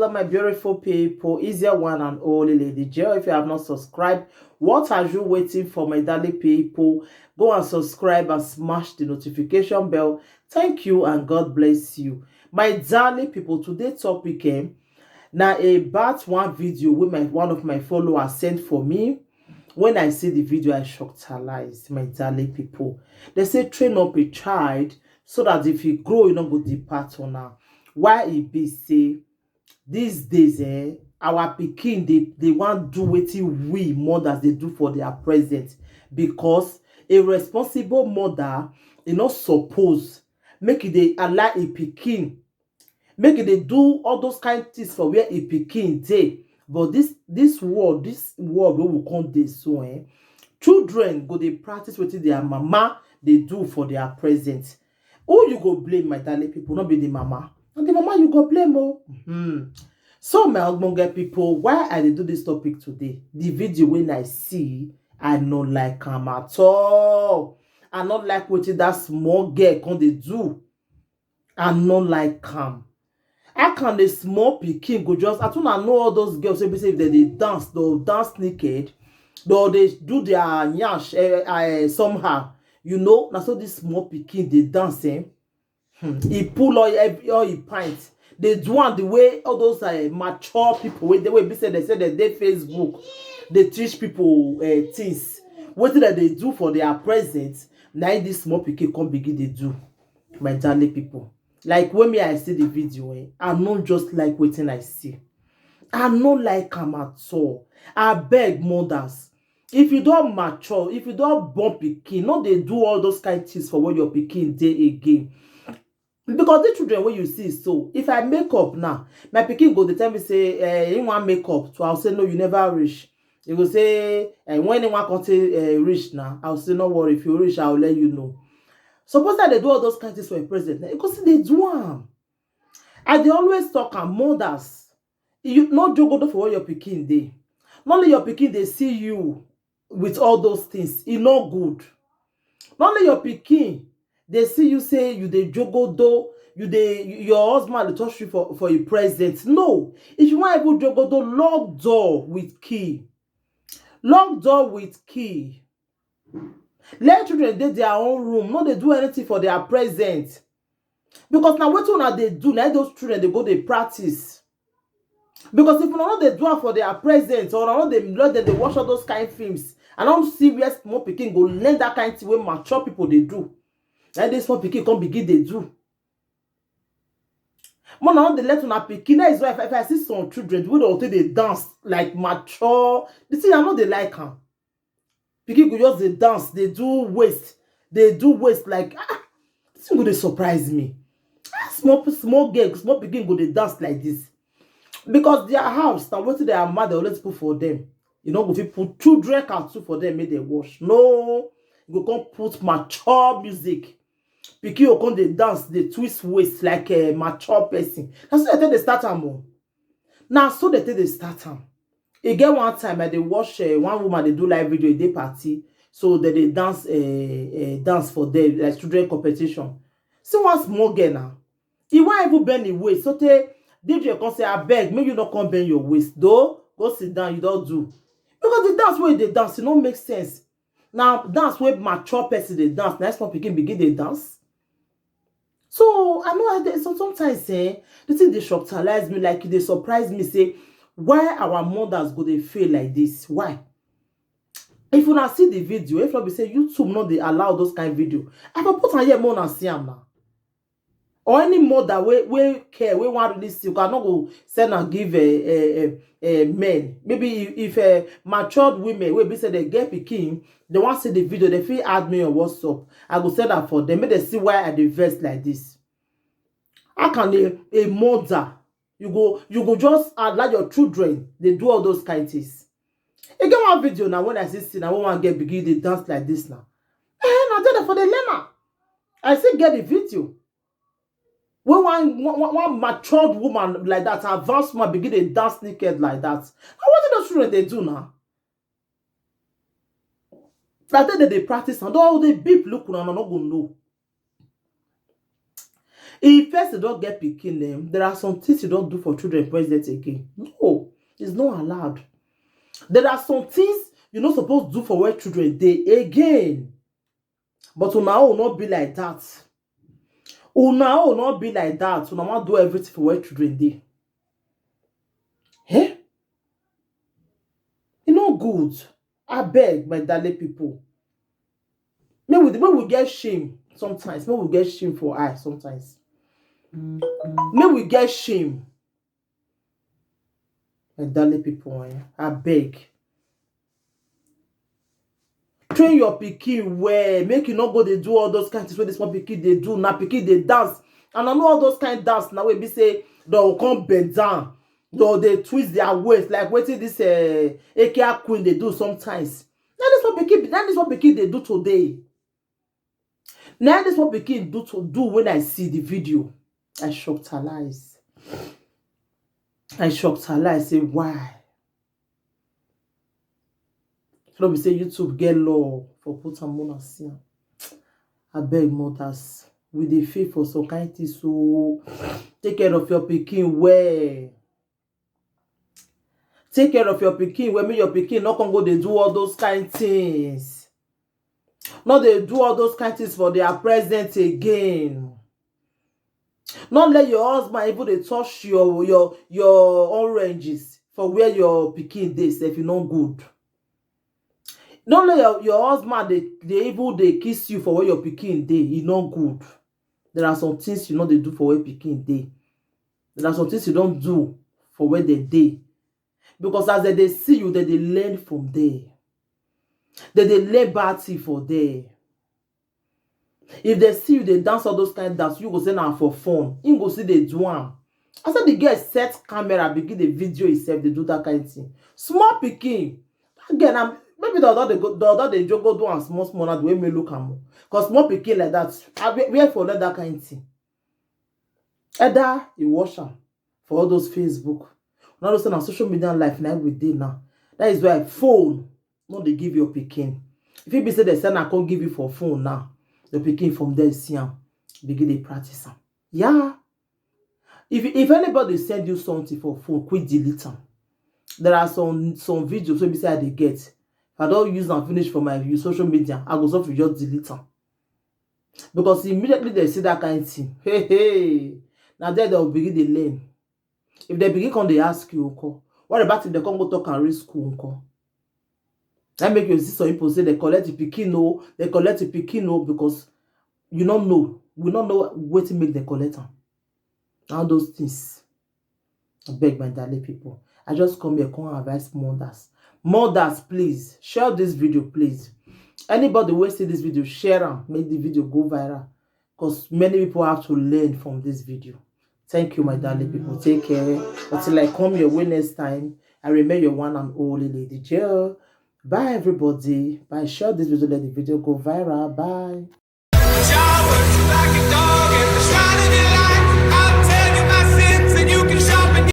hello my beautiful people. Easier one and only Lady Jill. If you have not subscribed, what are you waiting for, my darling people? Go and subscribe and smash the notification bell. Thank you and God bless you. My darling people, today's topic now about one video one of my followers sent for me. When I see the video, I shocked her lies, my darling people. They say train up a child so that if he grow, you not go depart on her. Why it be say these days our pikin they want do wetin we mothers they do for their present, because a responsible mother e not suppose make it dey allow a pikin make it dey do all those kind things for where a pikin dey. But this world wey we come dey so children go dey practice wetin their mama dey do for their present. Who you go blame, my darling people? Not be the mama. And the mama you go blame So my ogbonge people, why I dey do this topic today? The video when I see, I no like am at all. I not like wetin that small girl come dey do. I no like am. How can a small pikin go just, I don't know all those girls wey be say if they dance, they'll dance naked, they do their nyash somehow. You know, now so this small pikin they dance he pull all he pint. They do am the way all those mature people wey be say they Facebook, they teach people things. What that they do for their present, now this small pikin come begin they do, my darling people. Like when me I see the video, I not just like waiting I see. I not like am at all. I beg mothers, if you don't mature, if you don't born pikin, no they do all those kind of things for when your pikin dey again. Because the children when you see, so if I make up now, my pikin go, they tell me say you want make up, so I'll say no, you never reach. You go say when anyone can say reach now, I'll say no worry, if you reach I'll let you know. Suppose that they do all those kinds of things for a president, because they do them. And they always talk and mothers, you not joke for what your pikin dey. Not only your pikin they see you with all those things, it's not good. Not only your pikin they see you say you dey jogodo, your husband dey touch you for a present. No, if you want to jogodo, lock door with key. Lock door with key. Let children dey their own room, no they do anything for their present. Because now what una they do, now those children they go they practice. Because if you know they do it for their present, or not they let them they watch all those kind of films, and don't see where small pikin go learn that kind of thing wey mature people they do. And this small pikin come begin they do. More now they let una pikin. That is why if I see some children wey they dance like mature, the thing I know they like am. Pikin go just they dance, they do waist like this thing go they surprise me. Small girl, small pikin go they dance like this. Because their house, now what their mother always put for them. You know, if you put children cartoon for them, make them watch. No, you go come put mature music. Pikin will come they dance, they twist waist like a mature person. That's so they tell they start am. Now so they tell they start am. Again one time I they watch one woman they do live video a day party, so that they dance dance for them like children competition. See one small girl now. He won't even bend the waist. So they DJ can say, I beg, make you not come bend your waist. Though, go sit down, you don't do. Because the dance where they dance, it don't make sense. Now, dance where mature person they dance, next one begin they dance. So, I know so sometimes the thing they shocktalize me, like they surprise me, say, why our mothers go they feel like this? Why? If you not see the video, if you be say YouTube not they allow those kind of video, I can put on here more and see them now. Or any mother we care, we want really see, you cannot go send and give men. Maybe if matured women will be say they get pikin, they want to see the video, they feel add me on WhatsApp. I go send that for them. Make they see why I invest like this. How can a mother you go just allow your children they do all those kind of things? You get one video now when I see now one get begin they dance like this now. Now tell them for the learner. I still get the video. When one matured woman like that, advanced woman begin to dance naked like that. Now what do those children they do now? Like that they practice and all the beep look now not gonna know. If first you don't get pikin them, there are some things you don't do for children president again. No, it's not allowed. There are some things you're not supposed to do for where children they again. But una will not be like that. Una will not be like that. Una want do everything for where children they. Eh? You know good. I beg my darling people. Maybe we get shame sometimes. Maybe we get shame for eye sometimes. Maybe we get shame. My darling people, I beg. Train your pikin well. Make you not go they do all those kinds of things where this small pikin they do. Now pikin they dance. And I know all those kind of dance now we be say they'll come bend down. They twist their waist like waiting this AKA queen they do sometimes. Now this what pikin they do today. Now this what pikin do when I see the video. I shocked her eyes. I shocked her eyes. Say why? So we say YouTube get law for put am on see. I beg mothers with the faith for some kind things, so take care of your pikin well. Take care of your pikin well. Make your pikin not come go they do all those kind things. Not they do all those kind things for their present again. Not let your husband even they touch your oranges for where your pikin dey if you not good. Don't let your husband they kiss you for where your pikin dey. E not good. There are some things you know they do for where pikin dey. There are some things you don't do for where they dey. Because as they see you, they learn from there. They learn bad thing for there. If they see you, they dance all those kind of dance, you go say now for fun. You go see they do am. I said the girl set camera, begin the video itself, they do that kind of thing. Small pikin. Again, maybe the other they just go do and small the way me look am. Because small pikin like that, where for that kind of thing. Either you watch am for all those Facebook. Now those on social media life now every day now. That is why phone no they give your pikin. If you be say they send I can't give you for phone now, the pikin from there see am, begin they practice am. Yeah. If anybody send you something for phone, quick delete them. There are some videos where beside they get. If I don't use and finish for my social media, I go just delete them. Because immediately they see that kind of thing. Hey. Now there they will begin to learn. If they begin come, they ask you, okay, what about if they come go talk and read school? Okay? That make you see some people say they collect the pikin no, they collect the pikin no because you don't know. We don't know what to make the collector. All those things. I beg my darling people. I just come here, come advise mothers. Mothers, please share this video, please. Anybody who see this video, share them, make the video go viral. Because many people have to learn from this video. Thank you, my darling people. Take care. Until I come your way next time, I remain your one and only Lady Jill. Bye, everybody. Bye. Share this video, let the video go viral. Bye.